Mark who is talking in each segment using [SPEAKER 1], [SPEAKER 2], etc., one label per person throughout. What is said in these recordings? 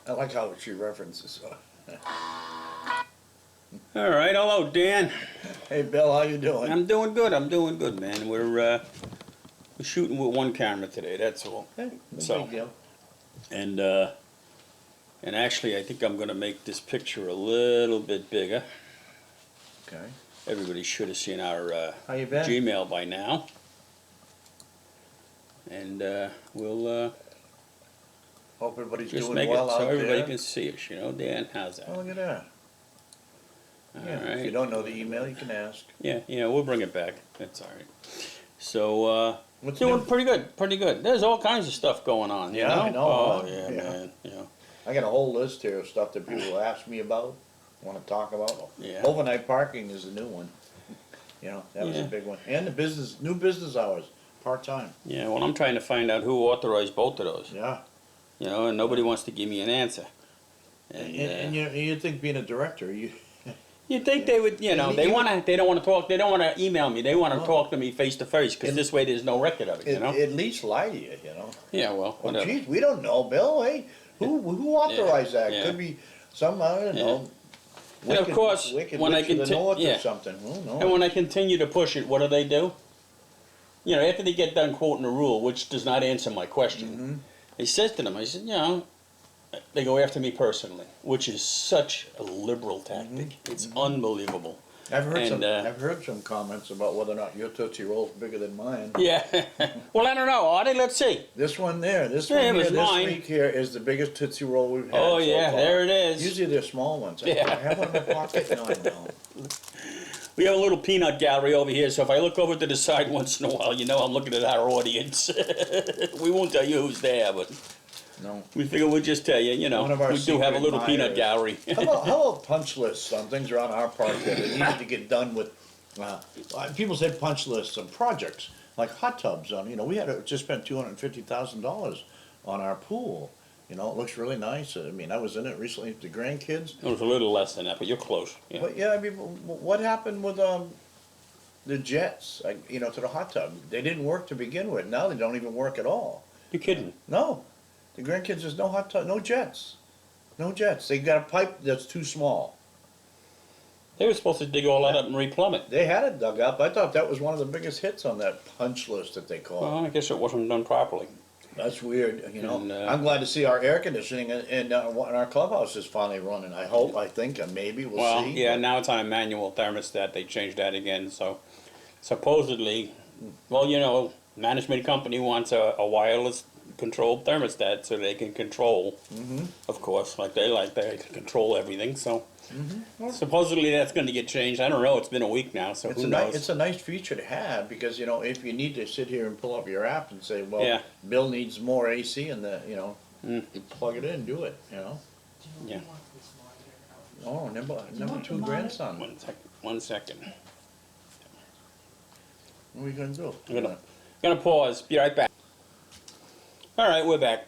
[SPEAKER 1] I like how she references.
[SPEAKER 2] All right, hello, Dan.
[SPEAKER 1] Hey, Bill, how you doing?
[SPEAKER 2] I'm doing good, man. We're shooting with one camera today, that's all.
[SPEAKER 1] Hey, no
[SPEAKER 2] So-
[SPEAKER 1] big deal.
[SPEAKER 2] And actually, I think I'm going to make this picture a little bit bigger.
[SPEAKER 1] Okay.
[SPEAKER 2] Everybody should have seen our
[SPEAKER 1] How you been?
[SPEAKER 2] Gmail by now. And we'll
[SPEAKER 1] Hope everybody's
[SPEAKER 2] just
[SPEAKER 1] doing
[SPEAKER 2] make
[SPEAKER 1] well
[SPEAKER 2] it
[SPEAKER 1] out
[SPEAKER 2] so everybody
[SPEAKER 1] there.
[SPEAKER 2] can see us, you know, Dan, how's that?
[SPEAKER 1] Oh, look at that.
[SPEAKER 2] All
[SPEAKER 1] Yeah.
[SPEAKER 2] right.
[SPEAKER 1] If you don't know the email, you can ask.
[SPEAKER 2] Yeah, we'll bring it back. That's all right. So,
[SPEAKER 1] What's
[SPEAKER 2] doing
[SPEAKER 1] new?
[SPEAKER 2] pretty good. There's all kinds of stuff going on, you
[SPEAKER 1] Yeah,
[SPEAKER 2] know?
[SPEAKER 1] I know,
[SPEAKER 2] Oh,
[SPEAKER 1] huh?
[SPEAKER 2] yeah,
[SPEAKER 1] Yeah.
[SPEAKER 2] man, you know.
[SPEAKER 1] I got a whole list here of stuff that people ask me about, want to talk about.
[SPEAKER 2] Yeah.
[SPEAKER 1] Overnight parking is a new one. You know, that was
[SPEAKER 2] Yeah.
[SPEAKER 1] a big one. And the new business hours, part-time.
[SPEAKER 2] Yeah, well, I'm trying to find out who authorized both of those,
[SPEAKER 1] Yeah.
[SPEAKER 2] you know, and nobody wants to give me an answer.
[SPEAKER 1] And you think being a director,
[SPEAKER 2] you'd think they would, you know,
[SPEAKER 1] And
[SPEAKER 2] they
[SPEAKER 1] you-
[SPEAKER 2] don't want to talk, they don't want to email me, they want to
[SPEAKER 1] No.
[SPEAKER 2] talk to me face to face, because
[SPEAKER 1] And-
[SPEAKER 2] this way there's no record of it, you know?
[SPEAKER 1] at least lie to you, you know.
[SPEAKER 2] Yeah, well,
[SPEAKER 1] Well,
[SPEAKER 2] whatever.
[SPEAKER 1] geez, we don't know, Bill. Hey, who authorized that?
[SPEAKER 2] yeah.
[SPEAKER 1] Could be some, I don't know.
[SPEAKER 2] And of course,
[SPEAKER 1] wicked
[SPEAKER 2] when I
[SPEAKER 1] witch of the
[SPEAKER 2] conti-
[SPEAKER 1] north
[SPEAKER 2] yeah.
[SPEAKER 1] or something. Who knows?
[SPEAKER 2] And when I continue to push it, what do? You know, after they get done quoting the rule, which does not answer my question, I says to them, I said, you know, they go after me personally, which is such a liberal tactic. It's unbelievable.
[SPEAKER 1] I've
[SPEAKER 2] And,
[SPEAKER 1] heard some comments about whether or not your Tootsie Roll's bigger than mine.
[SPEAKER 2] Yeah. Well, I don't know, Artie, let's see.
[SPEAKER 1] This one there,
[SPEAKER 2] Yeah, it was
[SPEAKER 1] this
[SPEAKER 2] mine.
[SPEAKER 1] week here is the biggest Tootsie Roll we've had
[SPEAKER 2] Oh,
[SPEAKER 1] so
[SPEAKER 2] yeah,
[SPEAKER 1] far.
[SPEAKER 2] there it is.
[SPEAKER 1] Usually they're small ones.
[SPEAKER 2] Yeah.
[SPEAKER 1] I have one in my pocket. No, I don't.
[SPEAKER 2] We have a little peanut gallery over here, so if I look over to the side once in a while, you know I'm looking at our audience. We won't tell you who's there, but
[SPEAKER 1] No.
[SPEAKER 2] we figure we'll just tell you, you know,
[SPEAKER 1] One of our
[SPEAKER 2] we do have a
[SPEAKER 1] secret
[SPEAKER 2] little peanut
[SPEAKER 1] admirers.
[SPEAKER 2] gallery.
[SPEAKER 1] How about punch lists on things around our park that needed to get done with? People said punch lists on projects like hot tubs. You know, we had just spent $250,000 on our pool. You know, it looks really nice. I mean, I was in it recently with the grandkids.
[SPEAKER 2] It was a little less than that, but you're close. Yeah.
[SPEAKER 1] But yeah, I mean, what happened with the jets? You know, to the hot tub. They didn't work to begin with. Now they don't even work at all.
[SPEAKER 2] You're kidding.
[SPEAKER 1] No, the grandkids, there's no hot tub, no jets, no jets. They got a pipe that's too small.
[SPEAKER 2] They were supposed to dig all that up and replumb it.
[SPEAKER 1] They had it dug up. I thought that was one of the biggest hits on that punch list that they call.
[SPEAKER 2] Well, I guess it wasn't done properly.
[SPEAKER 1] That's weird, you know.
[SPEAKER 2] And,
[SPEAKER 1] I'm glad to see our air conditioning in our clubhouse is finally running. I hope, I think, and maybe we'll
[SPEAKER 2] Well,
[SPEAKER 1] see.
[SPEAKER 2] yeah, now it's on a manual thermostat. They changed that again. So supposedly, well, you know, management company wants a wireless controlled thermostat so they can control, of course, like they control everything. So supposedly that's going to get changed. I don't know. It's been a week now, so who knows?
[SPEAKER 1] It's a nice feature to have because, you know, if you need to sit here and pull up your app and say, well,
[SPEAKER 2] Yeah.
[SPEAKER 1] Bill needs more AC and you know,
[SPEAKER 2] Mm.
[SPEAKER 1] you plug it in, do it, you know.
[SPEAKER 2] Yeah.
[SPEAKER 1] Oh, number two grandson.
[SPEAKER 2] One second.
[SPEAKER 1] What are we gonna do?
[SPEAKER 2] I'm gonna pause. Be right back. All right, we're back.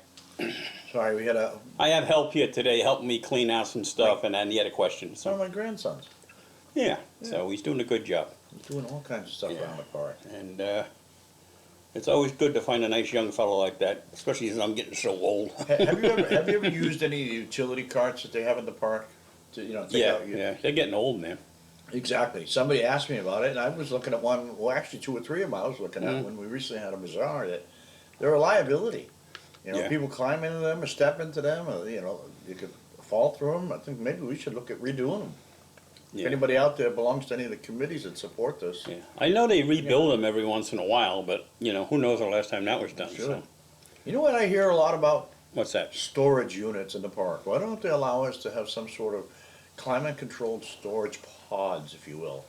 [SPEAKER 1] Sorry, we had
[SPEAKER 2] I have help here today helping me clean out some stuff, and then he had a question.
[SPEAKER 1] one
[SPEAKER 2] So
[SPEAKER 1] of my grandsons.
[SPEAKER 2] yeah, so he's doing a good job,
[SPEAKER 1] He's doing all kinds of stuff
[SPEAKER 2] Yeah.
[SPEAKER 1] around the park.
[SPEAKER 2] and it's always good to find a nice young fellow like that, especially as I'm getting so old.
[SPEAKER 1] Have you ever used any of the utility carts that they have in the park? To, you know, take
[SPEAKER 2] Yeah,
[SPEAKER 1] out your,
[SPEAKER 2] yeah, they're getting old, man.
[SPEAKER 1] Exactly. Somebody asked me about it, and I was looking at one. Well, actually, two or three of them I was looking at when we recently had a bazaar. That they're a liability. You know,
[SPEAKER 2] Yeah.
[SPEAKER 1] people climb into them or step into them, or you know, you could fall through them. I think maybe we should look at redoing them. If
[SPEAKER 2] Yeah.
[SPEAKER 1] anybody out there belongs to any of the committees that support this,
[SPEAKER 2] Yeah, I know they rebuild them every once in a while, but you know, who knows the last time that was done?
[SPEAKER 1] Sure.
[SPEAKER 2] So,
[SPEAKER 1] you know what I hear a lot about?
[SPEAKER 2] what's that?
[SPEAKER 1] Storage units in the park. Why don't they allow us to have some sort of climate-controlled storage pods, if you will,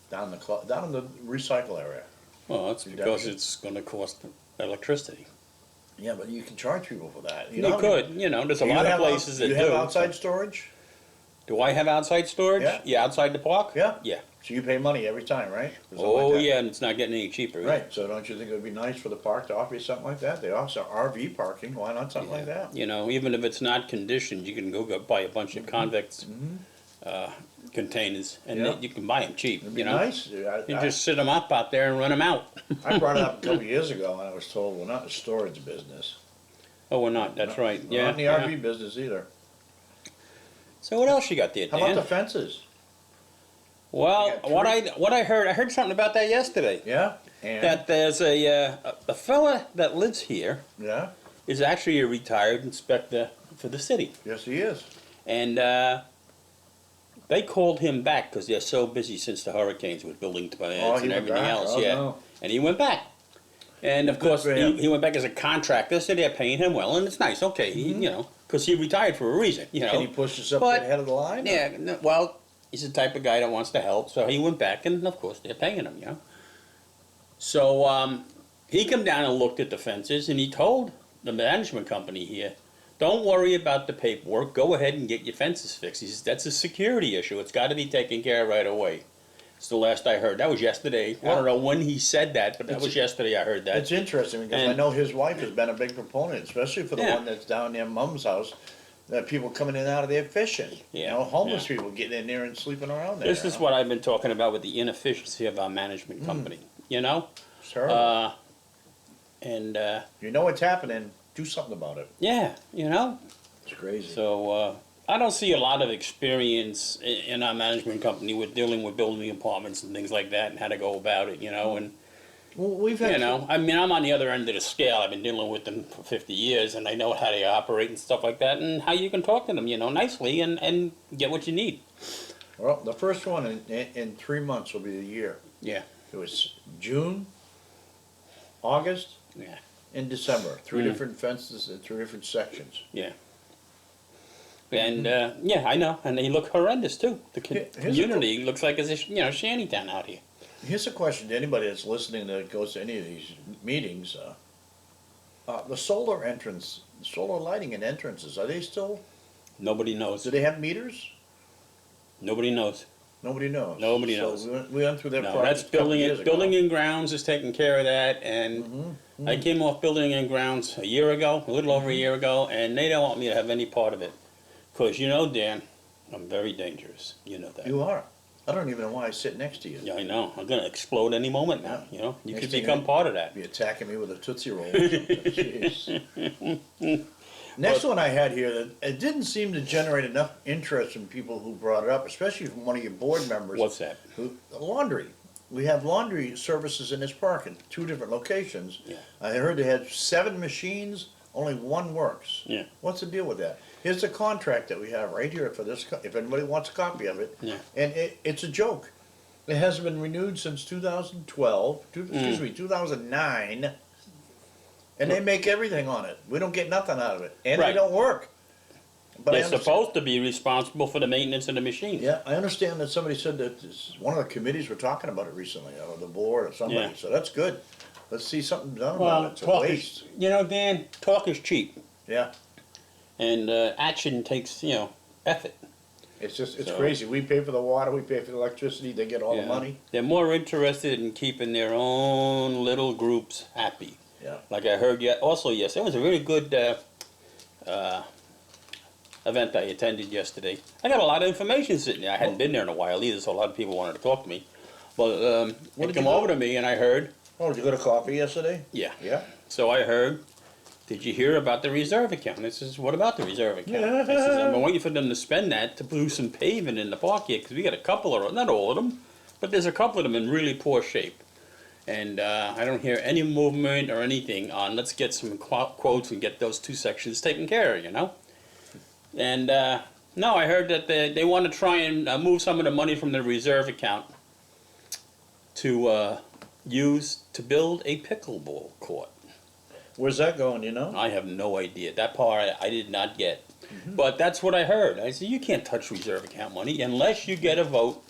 [SPEAKER 1] down in the recycle area?
[SPEAKER 2] Well, that's
[SPEAKER 1] You
[SPEAKER 2] because
[SPEAKER 1] definitely-
[SPEAKER 2] it's going to cost electricity.
[SPEAKER 1] Yeah, but you can charge people for that.
[SPEAKER 2] You
[SPEAKER 1] know,
[SPEAKER 2] could, you know, there's a lot of places that
[SPEAKER 1] you
[SPEAKER 2] do.
[SPEAKER 1] have outside storage?
[SPEAKER 2] Do I have outside storage?
[SPEAKER 1] Yeah.
[SPEAKER 2] Outside the park?
[SPEAKER 1] Yeah.
[SPEAKER 2] Yeah.
[SPEAKER 1] So you pay money every time, right? For something
[SPEAKER 2] Oh,
[SPEAKER 1] like that.
[SPEAKER 2] yeah, and it's not getting any cheaper.
[SPEAKER 1] Right, so don't you think it would be nice for the park to offer you something like that? They offer RV parking, why not something like that?
[SPEAKER 2] You know, even if it's not conditioned, you can go buy a bunch of convex containers, and
[SPEAKER 1] Yeah.
[SPEAKER 2] you can buy them cheap.
[SPEAKER 1] It'd be
[SPEAKER 2] You know,
[SPEAKER 1] nice.
[SPEAKER 2] you just sit them up out there and run them out.
[SPEAKER 1] I brought it up a couple of years ago and I was told, well, not in the storage business.
[SPEAKER 2] Oh, we're not. That's right. Yeah.
[SPEAKER 1] Not in the
[SPEAKER 2] yeah.
[SPEAKER 1] RV business either.
[SPEAKER 2] So what else you got there,
[SPEAKER 1] How about
[SPEAKER 2] Dan?
[SPEAKER 1] the fences?
[SPEAKER 2] Well,
[SPEAKER 1] You got
[SPEAKER 2] what I heard something about that yesterday.
[SPEAKER 1] Yeah, and,
[SPEAKER 2] That there's a fella that lives here
[SPEAKER 1] yeah,
[SPEAKER 2] is actually a retired inspector for the city,
[SPEAKER 1] yes he is.
[SPEAKER 2] and they called him back because they're so busy since the hurricanes with building permits
[SPEAKER 1] Oh,
[SPEAKER 2] and
[SPEAKER 1] he went
[SPEAKER 2] everything
[SPEAKER 1] back?
[SPEAKER 2] else.
[SPEAKER 1] Oh,
[SPEAKER 2] yeah,
[SPEAKER 1] no.
[SPEAKER 2] and he went back. And of
[SPEAKER 1] Good
[SPEAKER 2] course,
[SPEAKER 1] for him.
[SPEAKER 2] he went back as a contractor, so they're paying him well, and it's nice. Okay, he, you know, because he retired for a reason. You know,
[SPEAKER 1] Can he push us up to
[SPEAKER 2] But-
[SPEAKER 1] the head of the line?
[SPEAKER 2] yeah, no, well, he's the type of guy that wants to help, so he went back, and of course they're paying him, you know. So he come down and looked at the fences, and he told the management company here, "Don't worry about the paperwork. Go ahead and get your fences fixed." He says that's a security issue. It's got to be taken care of right away. It's the last I heard. That was yesterday. I don't know when he said that, but that was yesterday. I heard that.
[SPEAKER 1] It's interesting because I
[SPEAKER 2] And-
[SPEAKER 1] know his wife has been a big proponent, especially for the
[SPEAKER 2] Yeah.
[SPEAKER 1] one that's down near Mom's house. That people coming in and out of there fishing. You
[SPEAKER 2] Yeah,
[SPEAKER 1] know, homeless
[SPEAKER 2] yeah.
[SPEAKER 1] people getting in there and sleeping around there.
[SPEAKER 2] This is what I've been talking about with the inefficiency of our management company. You know,
[SPEAKER 1] It's terrible.
[SPEAKER 2] and
[SPEAKER 1] You know what's happening, do something about it.
[SPEAKER 2] yeah, you know.
[SPEAKER 1] It's crazy.
[SPEAKER 2] So I don't see a lot of experience in our management company with dealing with building apartments and things like that and how to go about it, you know. And
[SPEAKER 1] Well, we've had
[SPEAKER 2] you know, I mean, I'm on the other end of the scale. I've been dealing with them for 50 years, and I know how they operate and stuff like that, and how you can talk to them, you know, nicely and get what you need.
[SPEAKER 1] Well, the first one in 3 months will be a year.
[SPEAKER 2] Yeah,
[SPEAKER 1] It was June, August,
[SPEAKER 2] yeah,
[SPEAKER 1] and December. Three different fences in 3 different sections.
[SPEAKER 2] yeah. And yeah, I know, and they look horrendous too. The
[SPEAKER 1] Here's a
[SPEAKER 2] community looks like it's a shanty town out here.
[SPEAKER 1] Here's a question to anybody that's listening that goes to any of these meetings. The solar entrance, solar lighting and entrances, are they still,
[SPEAKER 2] Nobody knows.
[SPEAKER 1] do they have meters?
[SPEAKER 2] Nobody knows.
[SPEAKER 1] Nobody knows.
[SPEAKER 2] Nobody
[SPEAKER 1] So
[SPEAKER 2] knows.
[SPEAKER 1] we went through that
[SPEAKER 2] No,
[SPEAKER 1] project
[SPEAKER 2] that's
[SPEAKER 1] a couple
[SPEAKER 2] building.
[SPEAKER 1] years ago.
[SPEAKER 2] Building and grounds is taking care of that, and I came off building and grounds a year ago, a little over a year ago, and they don't want me to have any part of it, because you know, Dan, I'm very dangerous. You know that.
[SPEAKER 1] You are. I don't even know why I sit next to you.
[SPEAKER 2] Yeah, I know. I'm gonna explode any moment now. You know, you
[SPEAKER 1] Next
[SPEAKER 2] could
[SPEAKER 1] thing
[SPEAKER 2] become
[SPEAKER 1] you-
[SPEAKER 2] part of that.
[SPEAKER 1] Be attacking me with a Tootsie Roll. Or something. Jeez. Next one I had here, that it didn't seem to generate enough interest from people who brought it up, especially from one of your board members.
[SPEAKER 2] What's that?
[SPEAKER 1] Laundry. We have laundry services in this park in 2 different locations.
[SPEAKER 2] Yeah.
[SPEAKER 1] I heard they had 7 machines, only 1 works.
[SPEAKER 2] Yeah.
[SPEAKER 1] What's the deal with that? Here's the contract that we have right here for this, if anybody wants a copy of it.
[SPEAKER 2] Yeah.
[SPEAKER 1] And it's a joke. It hasn't been renewed since 2012, excuse me, 2009. And they make everything on it. We don't get nothing out of it. And they
[SPEAKER 2] Right.
[SPEAKER 1] don't work. But I
[SPEAKER 2] They're
[SPEAKER 1] understand-
[SPEAKER 2] supposed to be responsible for the maintenance of the machines.
[SPEAKER 1] Yeah, I understand that somebody said that one of the committees were talking about it recently, or the board or somebody,
[SPEAKER 2] Yeah.
[SPEAKER 1] so that's good. Let's see something done about
[SPEAKER 2] Well,
[SPEAKER 1] it, it's a
[SPEAKER 2] talk
[SPEAKER 1] waste.
[SPEAKER 2] is, you know, Dan, talk is cheap,
[SPEAKER 1] Yeah,
[SPEAKER 2] and action takes, you know, effort.
[SPEAKER 1] it's
[SPEAKER 2] So-
[SPEAKER 1] crazy, we pay for the water, we pay for the electricity, they get all the
[SPEAKER 2] Yeah.
[SPEAKER 1] money.
[SPEAKER 2] They're more interested in keeping their own little groups happy.
[SPEAKER 1] Yeah.
[SPEAKER 2] Like I heard also yesterday, it was a really good event I attended yesterday. I got a lot of information sitting there. I hadn't been there in a while either, so a lot of people wanted to talk to me. But
[SPEAKER 1] What
[SPEAKER 2] it
[SPEAKER 1] did you
[SPEAKER 2] came
[SPEAKER 1] do?
[SPEAKER 2] over to me and I heard,
[SPEAKER 1] Oh, did you go to coffee yesterday?
[SPEAKER 2] yeah.
[SPEAKER 1] Yeah.
[SPEAKER 2] So I heard, did you hear about the reserve account? I says, what about the reserve account? I says, I'm waiting for them to spend that to do some paving in the park here, because we got a couple of, not all of them, but there's a couple of them in really poor shape. And I don't hear any movement or anything on, let's get some quotes and get those 2 sections taken care of, you know? And no, I heard that they want to try and move some of the money from the reserve account to use to build a pickleball court.
[SPEAKER 1] Where's that going, you know?
[SPEAKER 2] I have no idea. That part I did not get. But that's what I heard. I said, you can't touch reserve account money unless you get a vote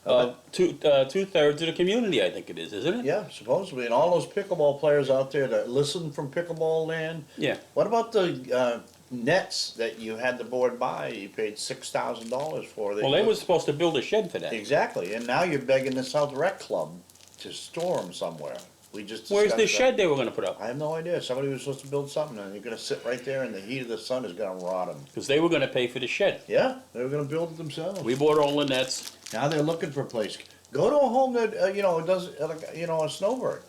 [SPEAKER 2] of 2/3 of the community, I think it is, isn't it?
[SPEAKER 1] Yeah, supposedly, and all those pickleball players out there that listen from pickleball land.
[SPEAKER 2] Yeah.
[SPEAKER 1] What about the nets that you had the board buy, you paid $6,000 for?
[SPEAKER 2] Well, they were supposed to build a shed for that.
[SPEAKER 1] Exactly, and now you're begging the South Rec Club to store them somewhere. We just
[SPEAKER 2] Where's the
[SPEAKER 1] discussed that.
[SPEAKER 2] shed they were going to put up?
[SPEAKER 1] I have no idea. Somebody was supposed to build something, and you're gonna sit right there, and the heat of the sun is gonna rot them.
[SPEAKER 2] Because they were going to pay for the shed.
[SPEAKER 1] Yeah, they were gonna build it themselves.
[SPEAKER 2] We bought all the nets.
[SPEAKER 1] Now they're looking for a place. Go to a home that does a snowbird.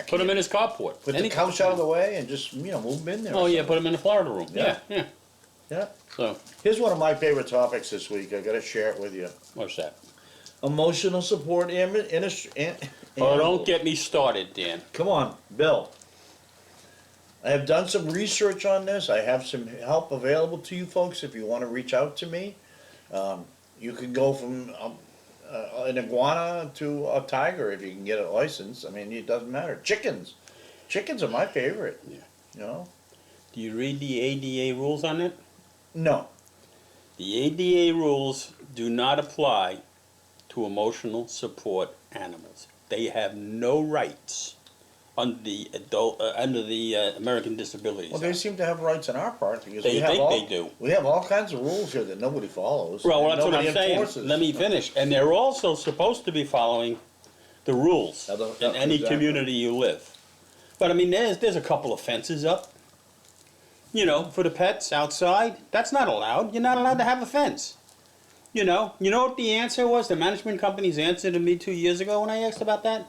[SPEAKER 2] Put them in his carport.
[SPEAKER 1] Put the couch out of the way and just move them in there.
[SPEAKER 2] Oh yeah, put them in the Florida room. Yeah,
[SPEAKER 1] Yeah.
[SPEAKER 2] yeah.
[SPEAKER 1] Yeah.
[SPEAKER 2] So,
[SPEAKER 1] Here's one of my favorite topics this week. I gotta share it with you.
[SPEAKER 2] what's that?
[SPEAKER 1] Emotional support
[SPEAKER 2] Oh, don't get me started, Dan.
[SPEAKER 1] Come on, Bill. I have done some research on this. I have some help available to you folks if you want to reach out to me. You can go from an iguana to a tiger if you can get a license. I mean, it doesn't matter. Chickens are my favorite.
[SPEAKER 2] Yeah.
[SPEAKER 1] You know?
[SPEAKER 2] Do you read the ADA rules on it?
[SPEAKER 1] No.
[SPEAKER 2] The ADA rules do not apply to emotional support animals. They have no rights under the American Disabilities
[SPEAKER 1] Well, they
[SPEAKER 2] Act.
[SPEAKER 1] seem to have rights on our part because
[SPEAKER 2] They
[SPEAKER 1] we have
[SPEAKER 2] think
[SPEAKER 1] all,
[SPEAKER 2] they do.
[SPEAKER 1] We have all kinds of rules here that nobody follows.
[SPEAKER 2] Well,
[SPEAKER 1] and
[SPEAKER 2] that's what
[SPEAKER 1] nobody
[SPEAKER 2] I'm saying.
[SPEAKER 1] enforces.
[SPEAKER 2] Let me finish. And they're also supposed to be following the rules in any
[SPEAKER 1] Exactly.
[SPEAKER 2] community you live. But I mean, there's a couple of fences up. You know, for the pets outside. That's not allowed. You're not allowed to have a fence. You know what the answer was? The management company's answer to me 2 years ago when I asked about that?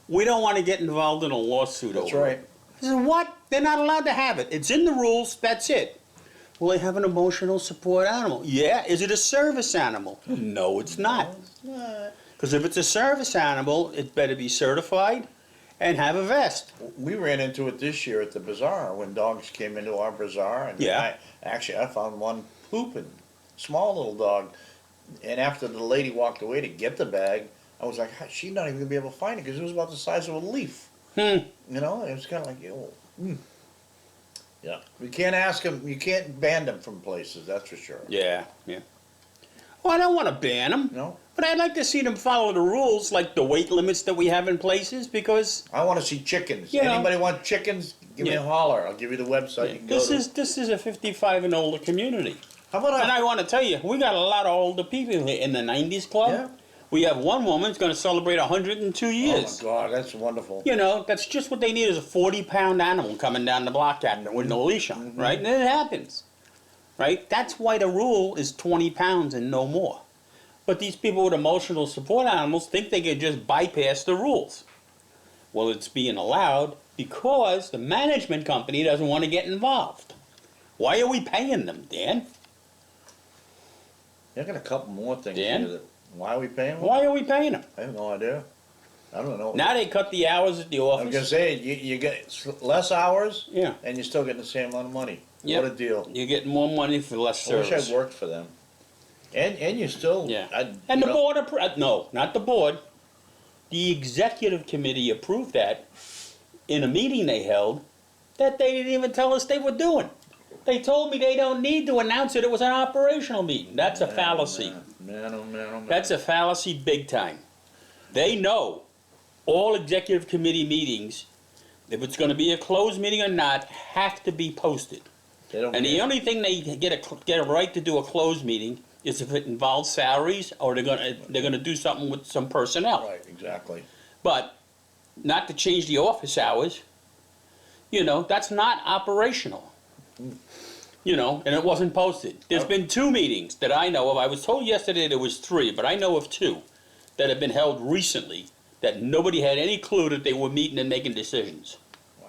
[SPEAKER 2] We don't want to get involved in a lawsuit
[SPEAKER 1] That's
[SPEAKER 2] over
[SPEAKER 1] right.
[SPEAKER 2] it. I said, what? They're not allowed to have it. It's in the rules. That's it. Well, they have an emotional support animal. Yeah. Is it a service animal? No, it's not. Because if it's a service animal, it better be certified and have a vest.
[SPEAKER 1] We ran into it this year at the bazaar when dogs came into our bazaar, and
[SPEAKER 2] Yeah.
[SPEAKER 1] I found one pooping, small little dog, and after the lady walked away to get the bag, I was like, she's not even gonna be able to find it because it was about the size of a leaf. You know, it was kind of like, yeah. We can't ask them. You can't ban them from places. That's for sure.
[SPEAKER 2] Yeah. Well, I don't want to ban them.
[SPEAKER 1] No.
[SPEAKER 2] But I'd like to see them follow the rules, like the weight limits that we have in places, because
[SPEAKER 1] I want to see chickens.
[SPEAKER 2] You know.
[SPEAKER 1] Anybody want chickens? Give me a
[SPEAKER 2] Yeah.
[SPEAKER 1] holler. I'll give you the website. You can
[SPEAKER 2] this
[SPEAKER 1] go to.
[SPEAKER 2] is a 55 and older community.
[SPEAKER 1] How about
[SPEAKER 2] And I want to tell you, we got a lot of older people here in the 90s club.
[SPEAKER 1] Yeah.
[SPEAKER 2] We have one woman who's going to celebrate 102 years.
[SPEAKER 1] Oh my God, that's wonderful.
[SPEAKER 2] You know, that's just what they need is a 40-pound animal coming down the block at them with no leash on, right? And it happens, right? That's why the rule is 20 pounds and no more. But these people with emotional support animals think they can just bypass the rules. Well, it's being allowed because the management company doesn't want to get involved. Why are we paying them, Dan?
[SPEAKER 1] I got a couple more things
[SPEAKER 2] Dan?
[SPEAKER 1] here. Why are we paying them?
[SPEAKER 2] Why are we paying them?
[SPEAKER 1] I have no idea. I don't know.
[SPEAKER 2] Now they cut the hours at the
[SPEAKER 1] I was gonna
[SPEAKER 2] office.
[SPEAKER 1] say you get less hours,
[SPEAKER 2] Yeah.
[SPEAKER 1] and you're still getting the same amount of money.
[SPEAKER 2] Yep.
[SPEAKER 1] What a deal!
[SPEAKER 2] You're getting more money for less
[SPEAKER 1] I wish
[SPEAKER 2] service.
[SPEAKER 1] I'd worked for them. And you still
[SPEAKER 2] Yeah.
[SPEAKER 1] I'd,
[SPEAKER 2] And
[SPEAKER 1] you
[SPEAKER 2] the
[SPEAKER 1] know,
[SPEAKER 2] board, no, not the board. The executive committee approved that in a meeting they held that they didn't even tell us they were doing. They told me they don't need to announce it. It was an operational meeting. That's a fallacy.
[SPEAKER 1] Man, oh man, oh man.
[SPEAKER 2] That's a fallacy big time. They know all executive committee meetings, if it's going to be a closed meeting or not, have to be posted.
[SPEAKER 1] They don't
[SPEAKER 2] And the
[SPEAKER 1] care.
[SPEAKER 2] only thing they get a right to do a closed meeting is if it involves salaries or they're gonna do something with some personnel.
[SPEAKER 1] Right, exactly.
[SPEAKER 2] But not to change the office hours. You know, that's not operational. You know, and it wasn't posted. There's been 2 meetings that I know of. I was told yesterday there was 3, but I know of 2 that have been held recently that nobody had any clue that they were meeting and making decisions.
[SPEAKER 1] Wow.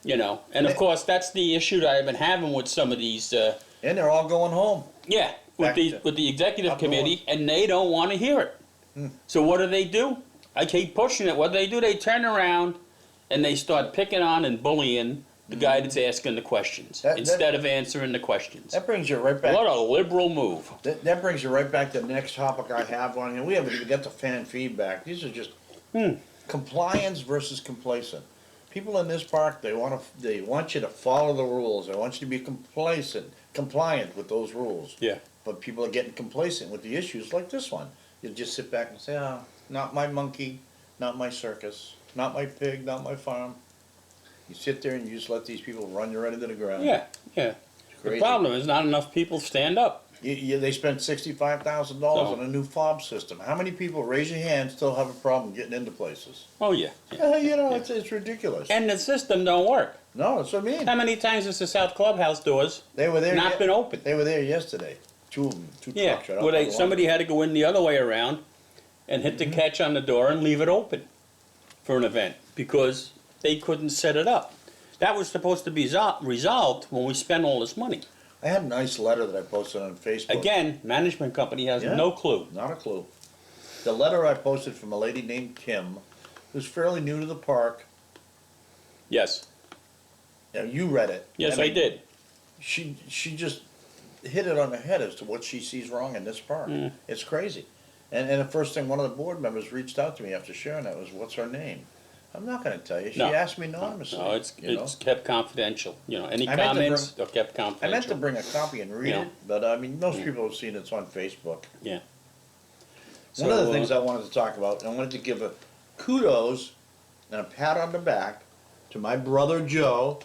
[SPEAKER 2] You know, and of course that's the issue that I've been having with some of these.
[SPEAKER 1] And they're all going home.
[SPEAKER 2] Yeah, with
[SPEAKER 1] Back to
[SPEAKER 2] the executive
[SPEAKER 1] up
[SPEAKER 2] committee, and they don't want to hear it. So what do? I keep pushing it. What do? They turn around and they start picking on and bullying the guy that's asking the questions
[SPEAKER 1] That-
[SPEAKER 2] instead of answering the questions.
[SPEAKER 1] That brings you right back.
[SPEAKER 2] What a liberal move.
[SPEAKER 1] That brings you right back to the next topic I have on here. We haven't even got the fan feedback. These are just compliance versus complacent. People in this park, they want you to follow the rules. They want you to be compliant with those rules.
[SPEAKER 2] Yeah.
[SPEAKER 1] But people are getting complacent with the issues like this one. You just sit back and say, "Oh, not my monkey, not my circus, not my pig, not my farm." You sit there and you just let these people run you right into the ground.
[SPEAKER 2] Yeah, yeah.
[SPEAKER 1] It's
[SPEAKER 2] The
[SPEAKER 1] crazy.
[SPEAKER 2] problem is not enough people stand up.
[SPEAKER 1] They spent $65,000
[SPEAKER 2] So-
[SPEAKER 1] on a new fob system. How many people, raise your hand, still have a problem getting into places?
[SPEAKER 2] Oh yeah. Yeah.
[SPEAKER 1] You know, it's ridiculous.
[SPEAKER 2] And the system don't work.
[SPEAKER 1] No, that's what I mean.
[SPEAKER 2] How many times has the South Clubhouse doors
[SPEAKER 1] They were there.
[SPEAKER 2] not been open?
[SPEAKER 1] They were there yesterday. 2 of them, 2
[SPEAKER 2] Yeah,
[SPEAKER 1] trucks right out
[SPEAKER 2] where
[SPEAKER 1] by the
[SPEAKER 2] somebody had to go in the other way around and hit the catch on the door and leave it open for an event because they couldn't set it up. That was supposed to be resolved when we spent all this money.
[SPEAKER 1] I had a nice letter that I posted on Facebook.
[SPEAKER 2] Again, management company has
[SPEAKER 1] Yeah.
[SPEAKER 2] no clue.
[SPEAKER 1] Not a clue. The letter I posted from a lady named Kim, who's fairly new to the park.
[SPEAKER 2] Yes,
[SPEAKER 1] Now, you read it.
[SPEAKER 2] yes, I
[SPEAKER 1] mean,
[SPEAKER 2] did.
[SPEAKER 1] She just hit it on the head as to what she sees wrong in this park.
[SPEAKER 2] Mm.
[SPEAKER 1] It's crazy. And the first thing one of the board members reached out to me after sharing that was, "What's her name?" I'm not going to tell you. She
[SPEAKER 2] No.
[SPEAKER 1] asked me anonymously.
[SPEAKER 2] No, it's
[SPEAKER 1] you know?
[SPEAKER 2] kept confidential. You know, any
[SPEAKER 1] I meant to
[SPEAKER 2] comments, they're kept
[SPEAKER 1] I meant to
[SPEAKER 2] confidential.
[SPEAKER 1] bring a copy and read
[SPEAKER 2] Yeah.
[SPEAKER 1] it, but I mean, most people have seen it's on Facebook.
[SPEAKER 2] Yeah.
[SPEAKER 1] One of the
[SPEAKER 2] So,
[SPEAKER 1] things I wanted to talk about, I wanted to give a kudos and a pat on the back to my brother Joe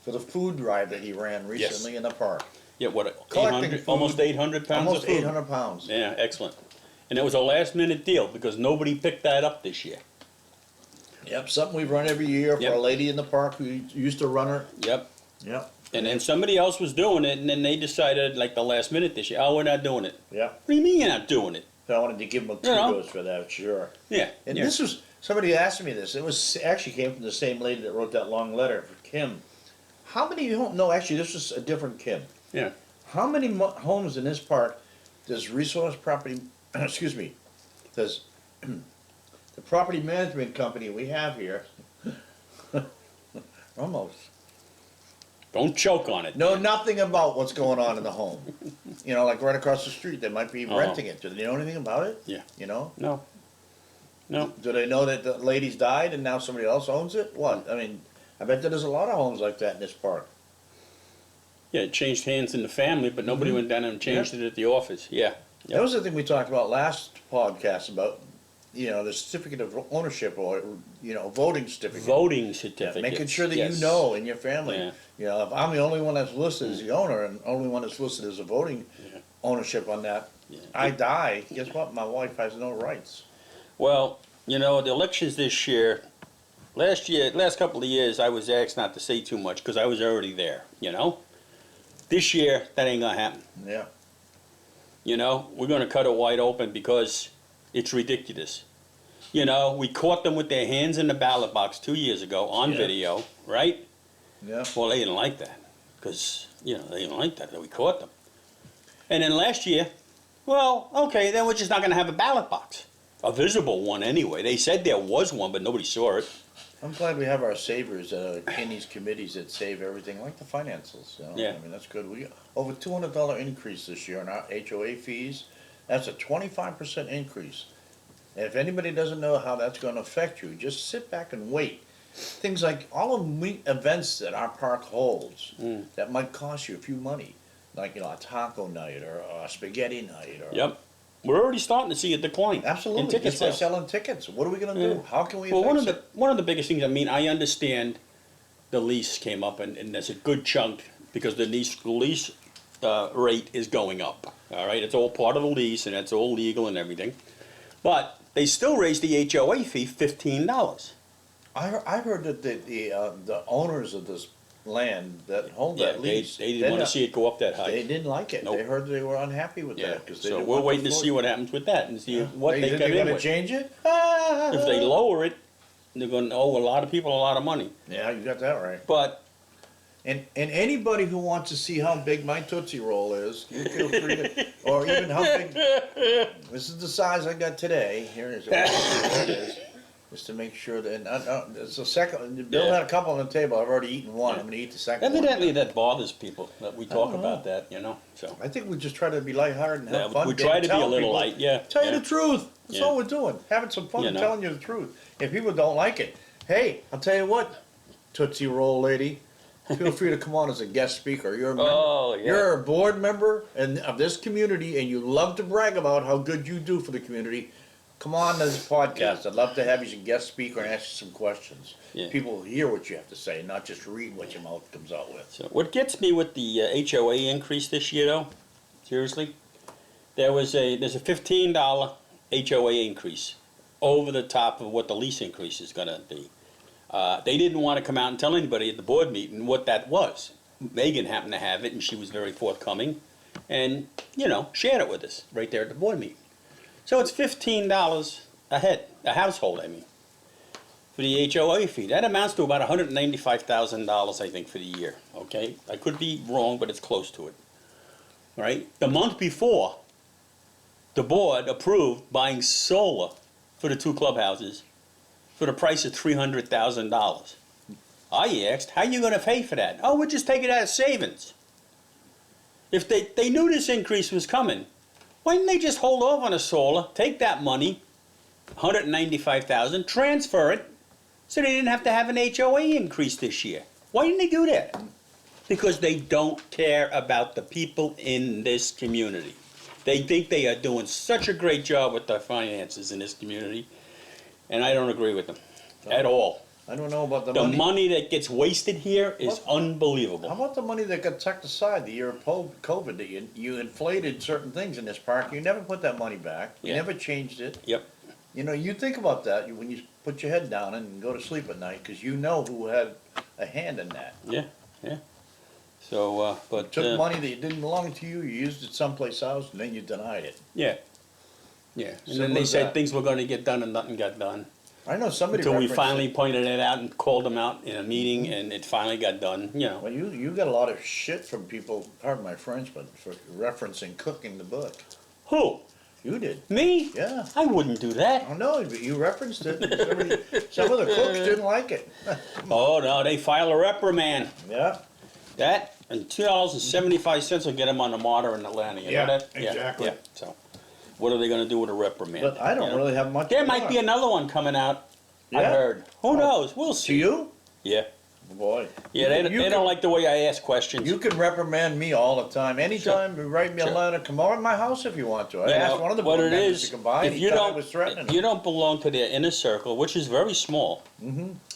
[SPEAKER 1] for the food drive that he ran recently in the park.
[SPEAKER 2] yeah, what,
[SPEAKER 1] Collecting
[SPEAKER 2] 800,
[SPEAKER 1] food.
[SPEAKER 2] almost 800 pounds
[SPEAKER 1] Almost
[SPEAKER 2] of food.
[SPEAKER 1] 800 pounds.
[SPEAKER 2] Yeah, excellent. And it was a last minute deal because nobody picked that up this year.
[SPEAKER 1] Yep, something we run every year for
[SPEAKER 2] Yep.
[SPEAKER 1] a lady in the park who used to run her.
[SPEAKER 2] Yep.
[SPEAKER 1] Yep.
[SPEAKER 2] And then somebody else was doing it, and then they decided, like the last minute this year, oh, we're not doing it.
[SPEAKER 1] Yep.
[SPEAKER 2] What do you mean you're not doing it?
[SPEAKER 1] So I wanted to give him a
[SPEAKER 2] You know.
[SPEAKER 1] kudos for that, sure.
[SPEAKER 2] Yeah.
[SPEAKER 1] And
[SPEAKER 2] yeah.
[SPEAKER 1] this was, somebody asked me this, it was, actually came from the same lady that wrote that long letter for Kim. How many, no, actually, this was a different Kim.
[SPEAKER 2] Yeah.
[SPEAKER 1] How many homes in this park does Resource Property, excuse me, does the property management company we have here, almost,
[SPEAKER 2] Don't choke on it.
[SPEAKER 1] know nothing about what's going on in the home? You know, like right across the street, they might be
[SPEAKER 2] Oh.
[SPEAKER 1] renting it. Do they know anything about it?
[SPEAKER 2] Yeah.
[SPEAKER 1] You know?
[SPEAKER 2] No. No.
[SPEAKER 1] Do they know that the lady's died and now somebody else owns it? What? I mean, I bet that there's a lot of homes like that in this park.
[SPEAKER 2] Yeah, it changed hands in the family, but nobody went down and changed it at the office. Yeah.
[SPEAKER 1] That was the thing we talked about last podcast about, you know, the certificate of ownership or, you know, voting certificate.
[SPEAKER 2] Voting
[SPEAKER 1] Yeah,
[SPEAKER 2] certificate.
[SPEAKER 1] making sure that
[SPEAKER 2] yes.
[SPEAKER 1] you know in your family.
[SPEAKER 2] Yeah.
[SPEAKER 1] You know, if I'm the only one that's listed as the owner and only one that's listed as a voting
[SPEAKER 2] Yeah.
[SPEAKER 1] ownership on that,
[SPEAKER 2] Yeah.
[SPEAKER 1] I die, guess what? My wife has no rights.
[SPEAKER 2] Well, you know, the elections this year, last couple of years, I was asked not to say too much because I was already there, you know? This year, that ain't gonna happen.
[SPEAKER 1] Yeah.
[SPEAKER 2] You know, we're gonna cut it wide open because it's ridiculous. You know, we caught them with their hands in the ballot box 2 years ago on
[SPEAKER 1] Yeah.
[SPEAKER 2] video, right?
[SPEAKER 1] Yeah.
[SPEAKER 2] Well, they didn't like that because, you know, they didn't like that we caught them. And then last year, well, okay, then we're just not gonna have a ballot box. A visible one anyway. They said there was one, but nobody saw it.
[SPEAKER 1] I'm glad we have our savers in these committees that save everything, like the finances. You know?
[SPEAKER 2] Yeah.
[SPEAKER 1] I mean, that's good. We got over $200 increase this year in our HOA fees. That's a 25% increase. And if anybody doesn't know how that's going to affect you, just sit back and wait. Things like all of the events that our park holds that might cost you a few money, like, you know, a taco night or a spaghetti night. Or,
[SPEAKER 2] Yep. We're already starting to see a decline
[SPEAKER 1] Absolutely.
[SPEAKER 2] in ticket
[SPEAKER 1] Just by
[SPEAKER 2] sales.
[SPEAKER 1] selling tickets. What are we going to do?
[SPEAKER 2] Yeah.
[SPEAKER 1] How can we
[SPEAKER 2] Well,
[SPEAKER 1] fix it?
[SPEAKER 2] one of the biggest things, I mean, I understand the lease came up, and there's a good chunk because the lease rate is going up. All right, it's all part of the lease, and it's all legal and everything. But they still raised the HOA fee $15.
[SPEAKER 1] I heard that the owners of this land that hold
[SPEAKER 2] Yeah,
[SPEAKER 1] that
[SPEAKER 2] they
[SPEAKER 1] lease,
[SPEAKER 2] didn't want to
[SPEAKER 1] not-
[SPEAKER 2] see it go up that high.
[SPEAKER 1] They didn't like it.
[SPEAKER 2] Nope.
[SPEAKER 1] They heard they were unhappy with
[SPEAKER 2] Yeah,
[SPEAKER 1] that because they
[SPEAKER 2] so
[SPEAKER 1] didn't
[SPEAKER 2] we're
[SPEAKER 1] want the
[SPEAKER 2] waiting to
[SPEAKER 1] floor-
[SPEAKER 2] see what happens with that and see what they
[SPEAKER 1] think
[SPEAKER 2] come
[SPEAKER 1] they're
[SPEAKER 2] in
[SPEAKER 1] gonna
[SPEAKER 2] with.
[SPEAKER 1] change it?
[SPEAKER 2] If they lower it, they're going to owe a lot of people a lot of money.
[SPEAKER 1] Yeah, you got that right.
[SPEAKER 2] But
[SPEAKER 1] And anybody who wants to see how big my Tootsie Roll is, you feel free to, or even how big. This is the size I got today. Here is it. Just to make sure that it's a second. Bill
[SPEAKER 2] Yeah.
[SPEAKER 1] had a couple on the table. I've already eaten one. I'm going to eat the second one.
[SPEAKER 2] evidently that bothers people that we talk
[SPEAKER 1] don't
[SPEAKER 2] about that, you know. So
[SPEAKER 1] I think we just try to be lighthearted and have
[SPEAKER 2] yeah,
[SPEAKER 1] fun.
[SPEAKER 2] we try to be
[SPEAKER 1] tell
[SPEAKER 2] a little
[SPEAKER 1] people-
[SPEAKER 2] light, yeah.
[SPEAKER 1] Tell
[SPEAKER 2] yeah.
[SPEAKER 1] you the truth. That's
[SPEAKER 2] Yeah.
[SPEAKER 1] all we're doing. Having some fun
[SPEAKER 2] You
[SPEAKER 1] and
[SPEAKER 2] know.
[SPEAKER 1] telling you the truth. If people don't like it, hey, I'll tell you what, Tootsie Roll lady, feel free to come on as a guest speaker. You're a member.
[SPEAKER 2] Oh, yeah.
[SPEAKER 1] You're a board member of this community, and you love to brag about how good you do for the community. Come on to this podcast. I'd love to have you as a guest speaker and ask you some questions.
[SPEAKER 2] Yeah.
[SPEAKER 1] People will hear what you have to say, not just read what your mouth comes out with.
[SPEAKER 2] So what gets me with the HOA increase this year, though, seriously, there's a $15 HOA increase over the top of what the lease increase is going to be. They didn't want to come out and tell anybody at the board meeting what that was. Megan happened to have it, and she was very forthcoming, and you know, shared it with us right there at the board meeting. So it's $15 a household, I mean, for the HOA fee. That amounts to about $195,000, I think, for the year, okay? I could be wrong, but it's close to it. right? The month before, the board approved buying solar for the 2 clubhouses for the price of $300,000. I asked, how are you going to pay for that? Oh, we'll just take it out of savings. If they knew this increase was coming, why didn't they just hold off on the solar, take that money, $195,000, transfer it, so they didn't have to have an HOA increase this year? Why didn't they do that? Because they don't care about the people in this community. They think they are doing such a great job with their finances in this community, and I don't agree with them at all.
[SPEAKER 1] I don't know about the
[SPEAKER 2] The
[SPEAKER 1] money.
[SPEAKER 2] money that gets wasted here is
[SPEAKER 1] How
[SPEAKER 2] unbelievable.
[SPEAKER 1] about the money that got tucked aside the year of COVID? That you inflated certain things in this park. You never put that money back. You
[SPEAKER 2] Yeah.
[SPEAKER 1] never changed it.
[SPEAKER 2] Yep.
[SPEAKER 1] You know, you think about that when you put your head down and go to sleep at night, because you know who had a hand in that.
[SPEAKER 2] Yeah, yeah. So, but,
[SPEAKER 1] Took money that didn't belong to you, you used it someplace else, and then you denied it.
[SPEAKER 2] yeah, yeah. And
[SPEAKER 1] Simple
[SPEAKER 2] then they
[SPEAKER 1] as
[SPEAKER 2] said
[SPEAKER 1] that.
[SPEAKER 2] things were gonna get done and nothing got done.
[SPEAKER 1] I know somebody
[SPEAKER 2] Until we
[SPEAKER 1] referenced
[SPEAKER 2] finally
[SPEAKER 1] it.
[SPEAKER 2] pointed it out and called them out in a meeting, and it finally got done, you know.
[SPEAKER 1] Well, you got a lot of shit from people, pardon my French, but for referencing cooking the book.
[SPEAKER 2] Who?
[SPEAKER 1] You did.
[SPEAKER 2] Me?
[SPEAKER 1] Yeah.
[SPEAKER 2] I wouldn't do that.
[SPEAKER 1] I know, but you referenced it. Some of the cooks didn't like it.
[SPEAKER 2] Oh, no, they file a reprimand.
[SPEAKER 1] Yeah.
[SPEAKER 2] That and $2.75 will get them on the Martyr in Atlanta, you
[SPEAKER 1] Yeah,
[SPEAKER 2] know that?
[SPEAKER 1] exactly.
[SPEAKER 2] Yeah, so, what are they gonna do with a reprimand?
[SPEAKER 1] But I don't
[SPEAKER 2] you know?
[SPEAKER 1] really have much.
[SPEAKER 2] There
[SPEAKER 1] more.
[SPEAKER 2] might be another one coming out, I
[SPEAKER 1] Yeah?
[SPEAKER 2] heard. Who knows? We'll
[SPEAKER 1] To
[SPEAKER 2] see.
[SPEAKER 1] you?
[SPEAKER 2] Yeah.
[SPEAKER 1] Boy.
[SPEAKER 2] Yeah, they
[SPEAKER 1] You
[SPEAKER 2] don't
[SPEAKER 1] can-
[SPEAKER 2] like the way I ask questions.
[SPEAKER 1] You can reprimand me all the time. Anytime, you write me a
[SPEAKER 2] Sure.
[SPEAKER 1] letter, come over to my house if you want to. I
[SPEAKER 2] You
[SPEAKER 1] asked
[SPEAKER 2] know,
[SPEAKER 1] one of the
[SPEAKER 2] what
[SPEAKER 1] board
[SPEAKER 2] it
[SPEAKER 1] members
[SPEAKER 2] is,
[SPEAKER 1] to come by, and
[SPEAKER 2] if
[SPEAKER 1] he
[SPEAKER 2] you
[SPEAKER 1] thought I
[SPEAKER 2] don't,
[SPEAKER 1] was threatening
[SPEAKER 2] if you
[SPEAKER 1] him.
[SPEAKER 2] don't belong to their inner circle, which is very small,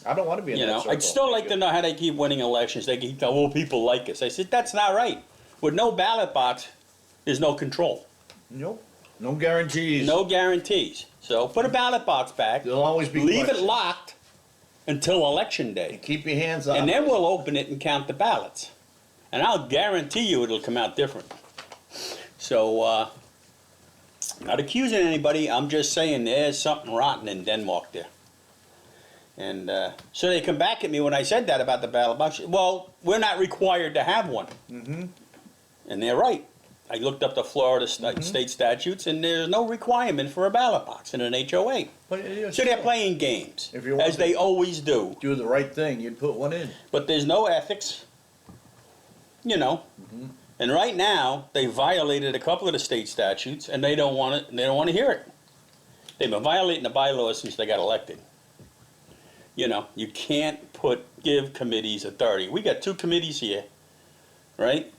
[SPEAKER 1] I don't want to be in
[SPEAKER 2] you
[SPEAKER 1] that
[SPEAKER 2] know,
[SPEAKER 1] circle.
[SPEAKER 2] I'd still like to know how they keep winning elections. They keep telling, well, people like us. I said, that's not right. With no ballot box, there's no control,
[SPEAKER 1] Nope. No guarantees.
[SPEAKER 2] no guarantees. So put a ballot box back,
[SPEAKER 1] There'll always be
[SPEAKER 2] leave it
[SPEAKER 1] questions.
[SPEAKER 2] locked until election day,
[SPEAKER 1] Keep your hands on
[SPEAKER 2] and
[SPEAKER 1] it.
[SPEAKER 2] then we'll open it and count the ballots. And I'll guarantee you it'll come out different. So, not accusing anybody, I'm just saying there's something rotten in Denmark there. And so they come back at me when I said that about the ballot box. Well, we're not required to have one. And they're right. I looked up the Florida state statutes, and there's no requirement for a ballot box in an HOA.
[SPEAKER 1] But,
[SPEAKER 2] So they're playing games,
[SPEAKER 1] If you want
[SPEAKER 2] as they
[SPEAKER 1] to-
[SPEAKER 2] always do.
[SPEAKER 1] do the right thing, you'd put one in.
[SPEAKER 2] But there's no ethics, you know. And right now, they violated a couple of the state statutes, and they don't want it. They don't want to hear it. They've been violating the bylaws since they got elected. You know, you can't give committees authority. We got 2 committees here, right,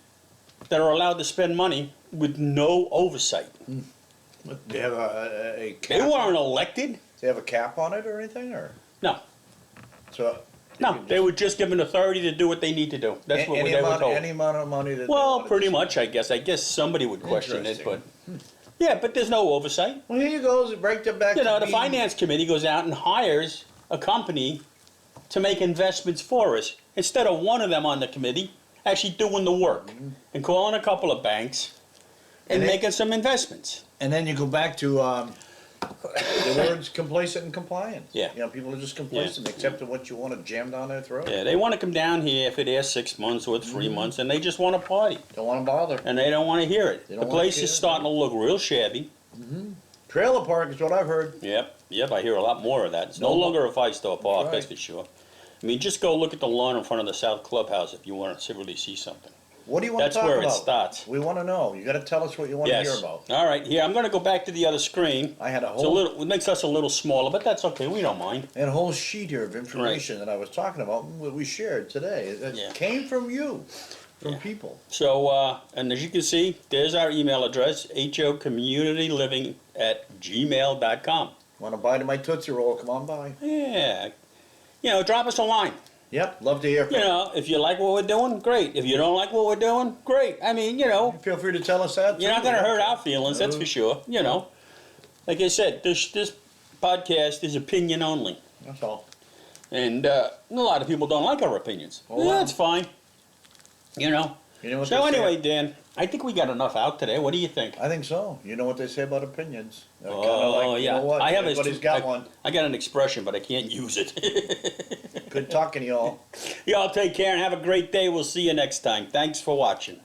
[SPEAKER 2] that are allowed to spend money with no oversight.
[SPEAKER 1] They have a cap.
[SPEAKER 2] They weren't elected.
[SPEAKER 1] They have a cap on it or anything, or
[SPEAKER 2] No,
[SPEAKER 1] so.
[SPEAKER 2] no, they were just given authority to do what they need to do. That's what
[SPEAKER 1] any
[SPEAKER 2] they were
[SPEAKER 1] amount,
[SPEAKER 2] told.
[SPEAKER 1] any amount of money that. they
[SPEAKER 2] Well,
[SPEAKER 1] wanted
[SPEAKER 2] pretty
[SPEAKER 1] to
[SPEAKER 2] much, I guess. I guess somebody would question it, but
[SPEAKER 1] Interesting.
[SPEAKER 2] yeah, but there's no oversight.
[SPEAKER 1] Well, here you go. Break them back.
[SPEAKER 2] You know,
[SPEAKER 1] to
[SPEAKER 2] the
[SPEAKER 1] being-
[SPEAKER 2] finance committee goes out and hires a company to make investments for us instead of one of them on the committee actually doing the work and calling a couple of banks and
[SPEAKER 1] And it-
[SPEAKER 2] making some investments.
[SPEAKER 1] And then you go back to the words complacent and compliant.
[SPEAKER 2] Yeah.
[SPEAKER 1] You know, people are just complacent, accepting what you want to jam down their throat.
[SPEAKER 2] Yeah, they want to come down here if it is 6 months or 3 months, and they just want to party,
[SPEAKER 1] Don't want to bother.
[SPEAKER 2] and they don't want to hear it.
[SPEAKER 1] They
[SPEAKER 2] The
[SPEAKER 1] don't wanna
[SPEAKER 2] place
[SPEAKER 1] hear
[SPEAKER 2] is
[SPEAKER 1] it.
[SPEAKER 2] starting to look real shabby.
[SPEAKER 1] Trailer park is what I've heard.
[SPEAKER 2] Yep, I hear a lot more of that. It's no
[SPEAKER 1] No.
[SPEAKER 2] longer a five-star park,
[SPEAKER 1] right.
[SPEAKER 2] that's for sure. I mean, just go look at the lawn in front of the South Clubhouse if you want to really see something.
[SPEAKER 1] What do you want
[SPEAKER 2] That's
[SPEAKER 1] to talk
[SPEAKER 2] where
[SPEAKER 1] about?
[SPEAKER 2] it starts.
[SPEAKER 1] We want to know. You got to tell us what you want to hear
[SPEAKER 2] Yes.
[SPEAKER 1] about.
[SPEAKER 2] All right, here, I'm going to go back to the other screen.
[SPEAKER 1] I had a
[SPEAKER 2] It's a
[SPEAKER 1] whole
[SPEAKER 2] little, it makes us a little smaller, but that's okay, we don't mind.
[SPEAKER 1] and a whole sheet here of information that I was talking about. What we shared today. That
[SPEAKER 2] Yeah.
[SPEAKER 1] came from you, from
[SPEAKER 2] Yeah.
[SPEAKER 1] people.
[SPEAKER 2] So, and as you can see, there's our email address, hocommunityliving@gmail.com.
[SPEAKER 1] Want to buy to my Tootsie Roll? Come on by.
[SPEAKER 2] Yeah, you know, drop us a line.
[SPEAKER 1] Yep, love to hear from
[SPEAKER 2] You know, if you like what we're doing, great. If you don't like what we're doing, great. I mean, you know,
[SPEAKER 1] Feel free to tell us that.
[SPEAKER 2] you're not
[SPEAKER 1] too.
[SPEAKER 2] going to hurt our feelings, that's for sure. You know, like I said, this podcast is opinion only.
[SPEAKER 1] That's all.
[SPEAKER 2] And a lot of people don't like our opinions.
[SPEAKER 1] Oh, wow.
[SPEAKER 2] That's fine. You know.
[SPEAKER 1] You know what
[SPEAKER 2] So
[SPEAKER 1] they say?
[SPEAKER 2] anyway, Dan, I think we got enough out today. What do you think?
[SPEAKER 1] I think so. You know what they say about opinions. Kinda
[SPEAKER 2] Oh,
[SPEAKER 1] like,
[SPEAKER 2] yeah.
[SPEAKER 1] You know what?
[SPEAKER 2] I have
[SPEAKER 1] Everybody's got one.
[SPEAKER 2] I got an expression, but I can't use it.
[SPEAKER 1] Good talking to y'all.
[SPEAKER 2] Y'all take care and have a great day. We'll see you next time. Thanks for watching.